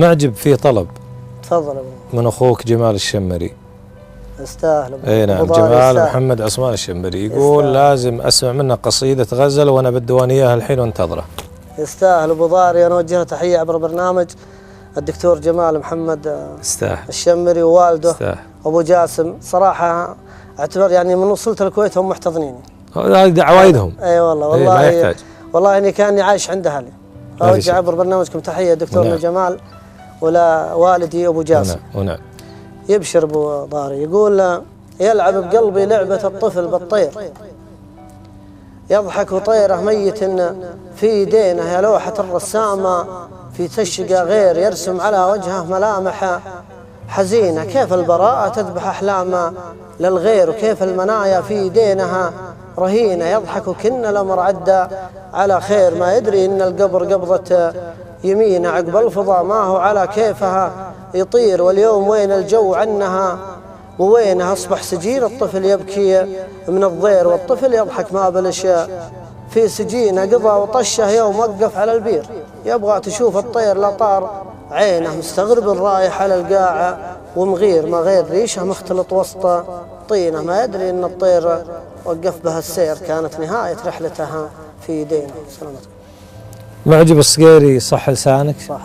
معجب في طلب. تفضل ابو. من اخوك جمال الشمري. يستاهل ابو. اي نعم، جمال محمد عثمان الشمري يقول يستاهل. لازم اسمع منك قصيدة غزل وانا بدواني اياها الحين وانتظره. يستاهل ابو ضاري، انا اوجه له تحية عبر برنامج الدكتور جمال محمد يستاهل الشمري ووالده يستاهل. ابو جاسم. صراحة اعتبر يعني من وصلت الكويت هم محتضنيني. هذه عوايدهم. اي والله ما يحتاج. والله اني كاني عايش عند اهلي. اوجه عبر برنامجكم تحية دكتورنا جمال ولا والدي ابو جاسم. ونعم. يبشر ابو ضاري، يقول يلعب بقلبي لعبة الطفل بالطير، يضحك طيره ميت في يدينه، يا لوحة الرسامة في تشقى غير يرسم على وجهه ملامح حزينة، كيف البراءة تذبح أحلام للغير، وكيف المنايا في يدينها رهينة، يضحك كن الأمر عدى على خير، ما يدري إن القبر قبضة يمينه، عقب الفضاء ما هو على كيفها يطير، واليوم وين الجو عنها ووينها، أصبح سجين الطفل يبكي من الضير، والطفل يضحك ما بلش في سجينه، قضى وطشه يوم وقف على البير، يبغى تشوف الطير لا طار عينه، مستغرب رايح على القاعة ومغير، ما غير ريشه مختلط وسط طينه، ما يدري ان الطير وقف بها السير، كانت نهاية رحلتها في يدينه. سلامتكم. معجب الصقيري، صح لسانك. صح.